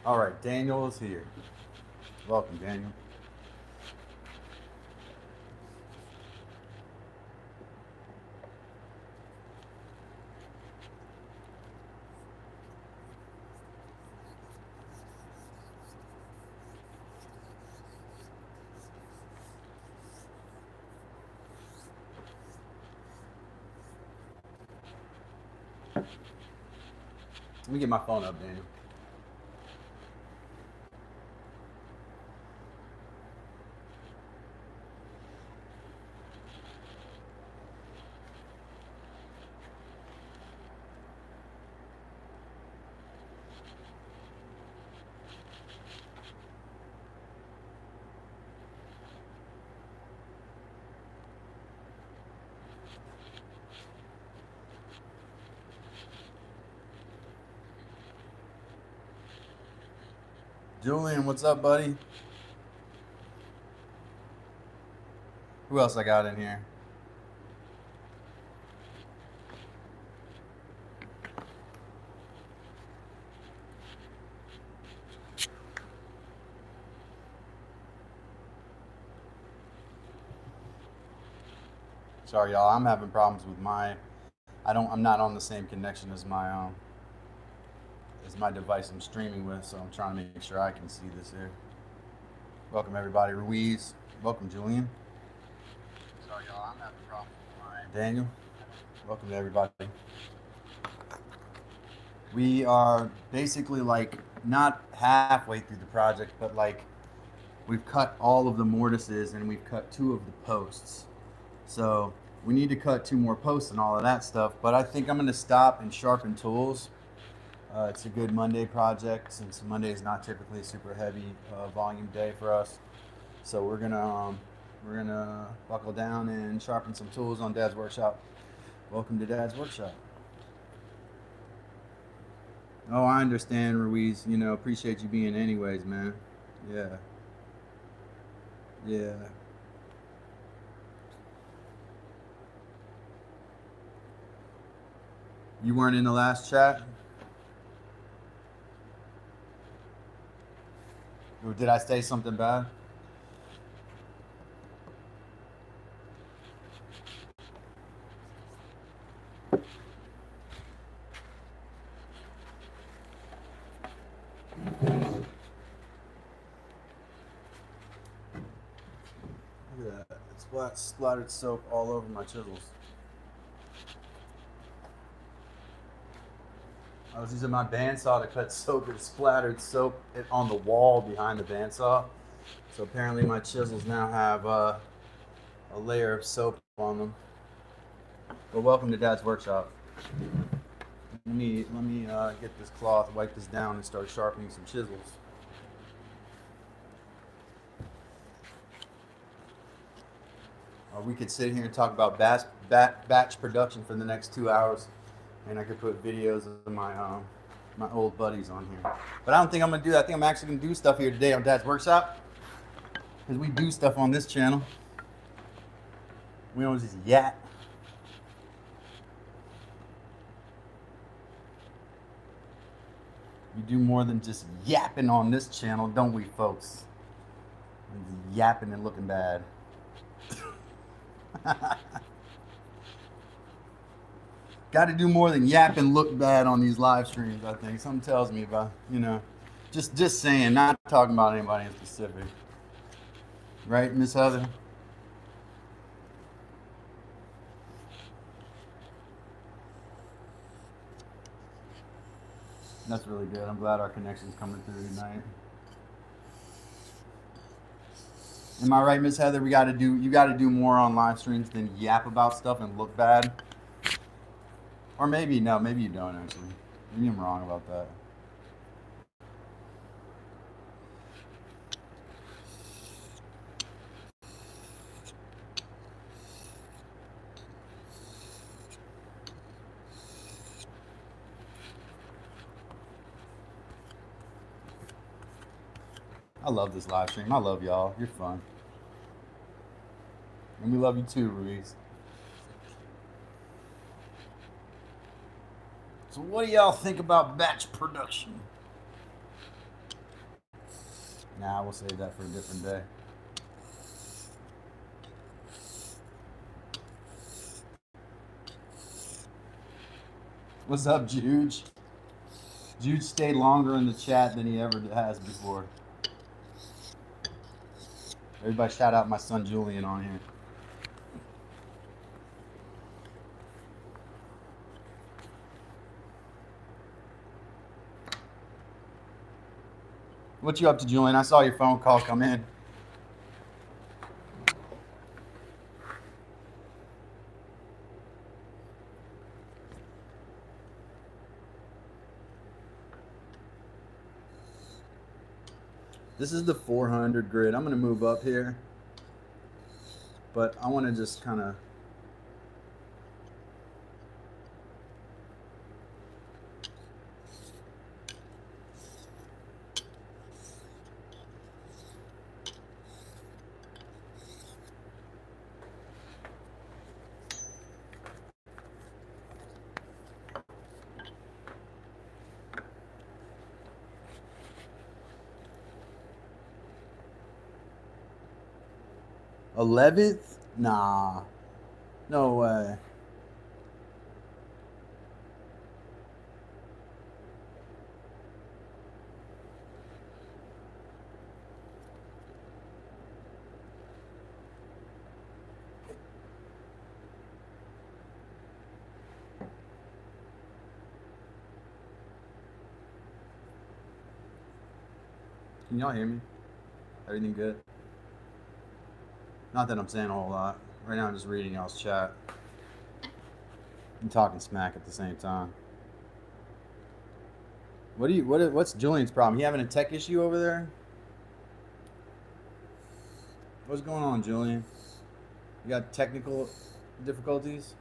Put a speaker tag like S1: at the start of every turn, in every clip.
S1: All right, Daniel is here. Welcome, Daniel. Let me get my phone up, Daniel. Julian, what's up, buddy? Who else I got in here? Sorry, y'all. I'm having problems with my. I'm not on the same connection as my device I'm streaming with, so I'm trying to make sure I can see this here. Welcome everybody, Ruiz. Welcome, Julian. Sorry, y'all. I'm having problems with my. Daniel. Welcome to everybody. We are basically like not halfway through the project, but like we've cut all of the mortises and we've cut two of the posts. So we need to cut two more posts and all of that stuff. But I think I'm going to stop and sharpen tools. It's a good Monday project since Monday is not typically a super heavy volume day for us. So we're gonna buckle down and sharpen some tools on Dad's workshop. Welcome to Dad's workshop. Oh, I understand, Ruiz. Appreciate you being anyways, man. Yeah, yeah. You weren't in the last chat? Or did I say something bad? Look at that. It's splattered soap all over my chisels. I was using my bandsaw to cut soap. It splattered soap on the wall behind the bandsaw. So apparently my chisels now have a layer of soap on them. Well, welcome to Dad's workshop. Let me get this cloth, wipe this down, and start sharpening some chisels. We could sit here and talk about batch production for the next 2 hours, and I could put videos of my old buddies on here. But I don't think I'm gonna do that. I think I'm actually gonna do stuff here today on Dad's workshop, because we do stuff on this channel. We don't just yap. We do more than just yapping on this channel, don't we, folks? Yapping and looking bad. Got to do more than yap and look bad on these live streams. I think something tells me about, just saying, not talking about anybody in specific, right, Miss Heather? That's really good. I'm glad our connection's coming through tonight. Am I right, Miss Heather? You got to do more on live streams than yap about stuff and look bad. Or maybe no, maybe you don't actually. Maybe I'm wrong about that. I love this live stream. I love y'all. You're fun. And we love you too, Ruiz. So what do y'all think about batch production? Nah, we'll save that for a different day. What's up, Juge? Juge stayed longer in the chat than he ever has before. Everybody shout out my son Julian on here. What you up to, Julian? I saw your phone call come in. This is the 400 grid. I'm going to move up here, but I want to just kind of... $11th? Nah. No way. Can y'all hear me? Everything good? Not that I'm saying a whole lot. Right now I'm just reading y'all's chat. I'm talking smack at the same time. What's Julian's problem? He having a tech issue over there? What's going on, Julian? You got technical difficulties?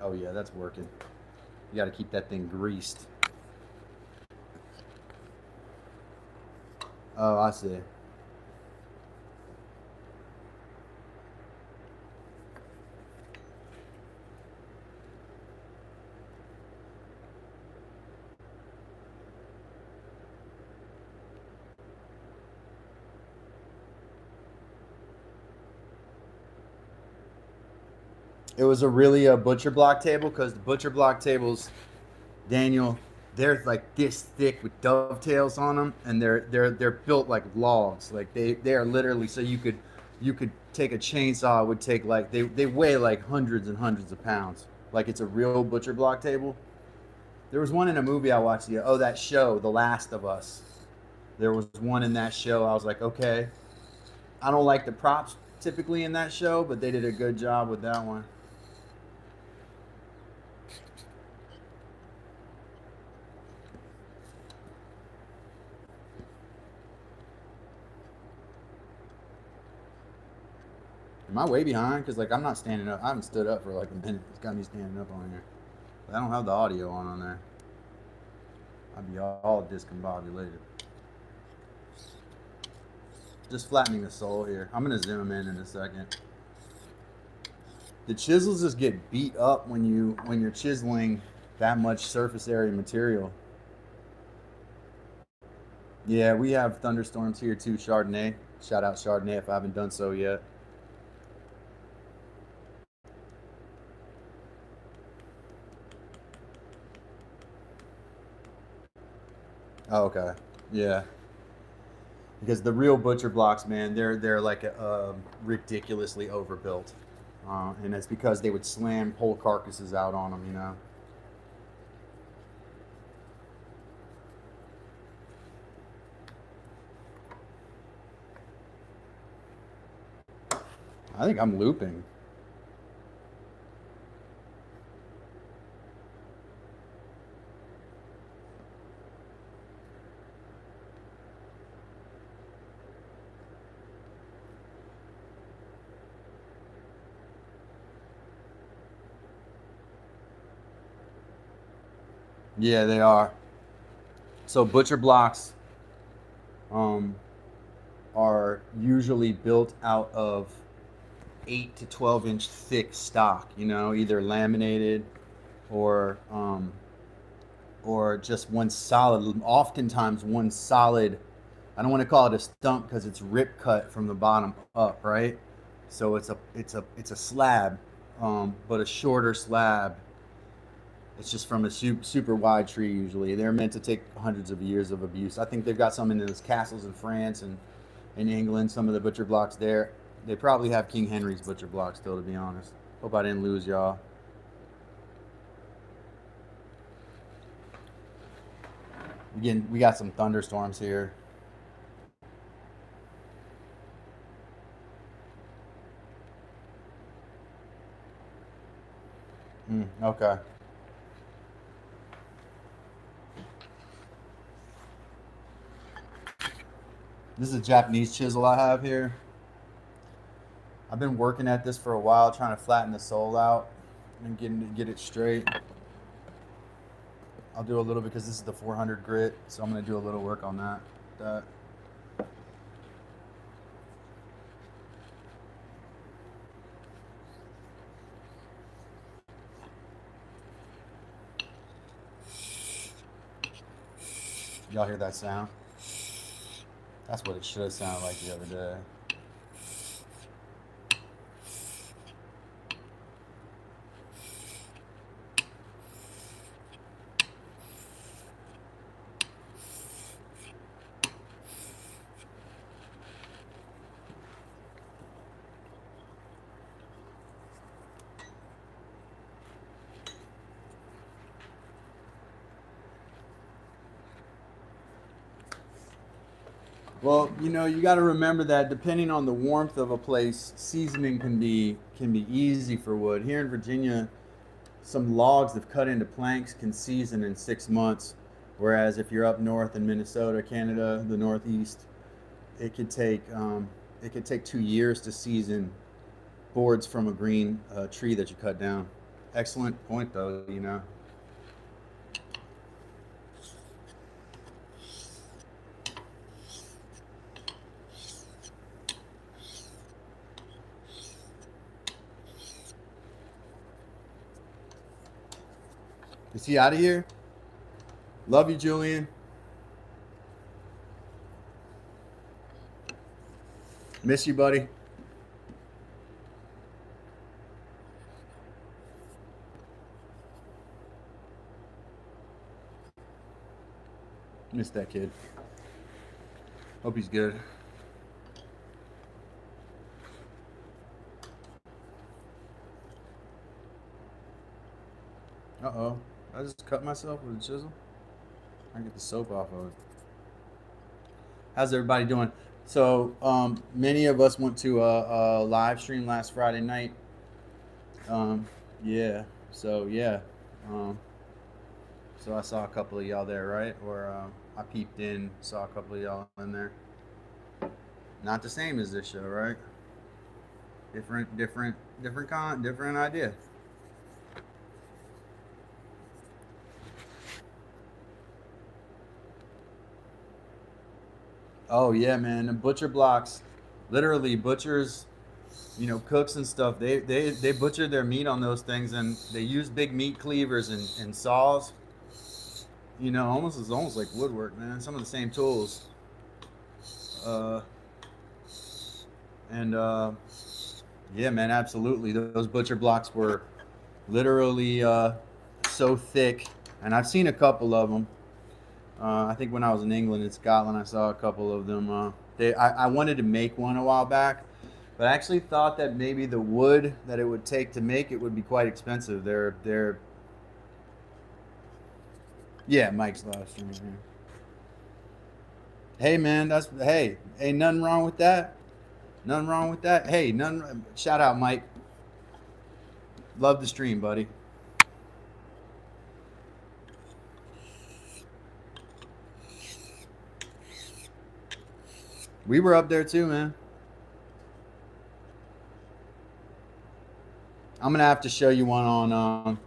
S1: Oh yeah, that's working. You got to keep that thing greased. Oh, I see. It was a really butcher block table, because the butcher block tables, Daniel, they're like this thick with dovetails on them, and they're built like logs. Like they are literally, so you could take a chainsaw. It would take like they weigh like hundreds and hundreds of pounds. Like it's a real butcher block table. There was one in a movie I watched. That show, The Last of Us. There was one in that show. I was like, okay. I don't like the props typically in that show, but they did a good job with that one. Am I way behind? Because like I'm not standing up. I haven't stood up for like a minute. It's got me standing up on here. But I don't have the audio on there. I'd be all discombobulated. Just flattening the sole here. I'm gonna zoom in a second. The chisels just get beat up when you're chiseling that much surface area material. Yeah, we have thunderstorms here too, Chardonnay. Shout out Chardonnay if I haven't done so yet. Oh, okay. Yeah. Because the real butcher blocks, man, they're like ridiculously overbuilt, and it's because they would slam whole carcasses out on them. I think I'm looping. Yeah, they are. So butcher blocks um, are usually built out of 8 to 12 inch thick stock, either laminated or just one solid. Oftentimes, one solid. I don't want to call it a stump because it's rip cut from the bottom up, right? So it's a slab, but a shorter slab. It's just from a super wide tree. Usually, they're meant to take hundreds of years of abuse. I think they've got some in those castles in France and in England. Some of the butcher blocks there. They probably have King Henry's butcher block still, to be honest. Hope I didn't lose y'all. Again, we got some thunderstorms here. Okay. This is a Japanese chisel I have here. I've been working at this for a while, trying to flatten the sole out and get it straight. I'll do a little because this is the 400 grit, so I'm gonna do a little work on that. Y'all hear that sound? That's what it should have sounded like the other day. Well, you got to remember that depending on the warmth of a place, seasoning can be easy for wood. Here in Virginia, some logs that cut into planks can season in 6 months, whereas if you're up north in Minnesota, Canada, the Northeast, it could take 2 years to season boards from a green tree that you cut down. Excellent point, though. Is he out of here? Love you, Julian. Miss you, buddy. Miss that kid. Hope he's good. Uh-oh. I just cut myself with a chisel. I get the soap off of it. How's everybody doing? So, many of us went to a live stream last Friday night. Yeah. So, yeah. Um, so I saw a couple of y'all there, right? Or I peeped in, saw a couple of y'all in there. Not the same as this show, right? Different idea. Oh yeah, man. The butcher blocks, literally butchers, cooks and stuff. They butcher their meat on those things, and they use big meat cleavers and saws. Almost like woodwork, man. Some of the same tools. Uh, and Yeah, man, absolutely. Those butcher blocks were literally so thick, and I've seen a couple of them. I think when I was in England and Scotland, I saw a couple of them. I wanted to make one a while back, but I actually thought that maybe the wood that it would take to make it would be quite expensive. Yeah, Mike's live streaming here. Hey, man, hey, ain't nothing wrong with that. Nothing wrong with that. Hey, none. Shout out, Mike. Love the stream, buddy. We were up there too, man. I'm gonna have to show you one on.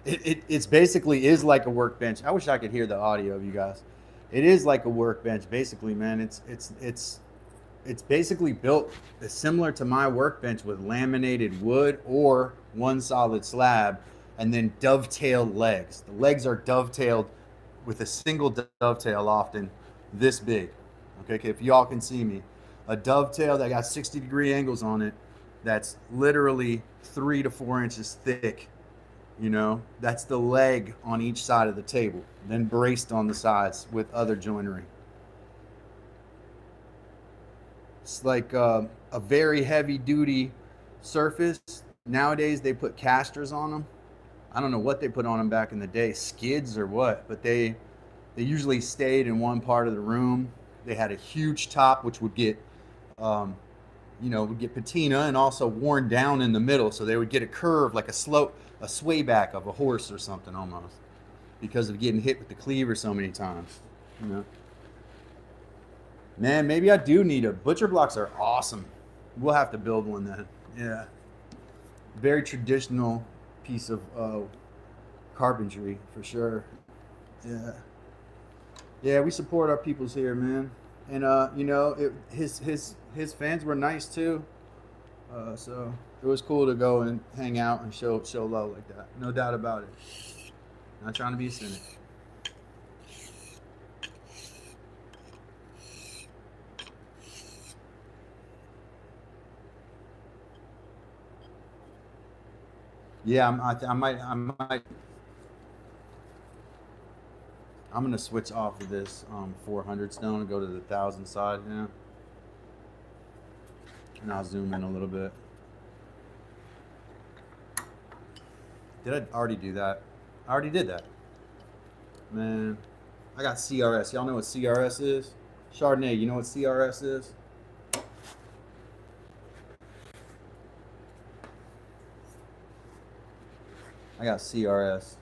S1: It's basically is like a workbench. I wish I could hear the audio of you guys. It is like a workbench, basically, man. It's basically built similar to my workbench with laminated wood or one solid slab, and then dovetailed legs. The legs are dovetailed with a single dovetail, often this big. Okay, if y'all can see me, a dovetail that got 60-degree angles on it, that's literally 3 to 4 inches thick. You know, that's the leg on each side of the table, then braced on the sides with other joinery. It's like a very heavy duty surface. Nowadays they put casters on them. I don't know what they put on them back in the day, skids or what, but they usually stayed in one part of the room. They had a huge top, which would get, would get patina and also worn down in the middle. So they would get a curve, like a slope, a sway back of a horse or something almost, because of getting hit with the cleaver so many times. You know, man, maybe I do need a butcher blocks are awesome. We'll have to build one then. Yeah, very traditional piece of carpentry for sure. Yeah. Yeah, we support our peoples here, man. And his fans were nice too. So it was cool to go and hang out and show love like that. No doubt about it. Not trying to be a cynic. Yeah, I might. I'm gonna switch off of this 400 stone and go to the 1,000 side. Yeah, and I'll zoom in a little bit. Did I already do that? I already did that. Man, I got CRS. Y'all know what CRS is? Chardonnay, you know what CRS is? I got CRS.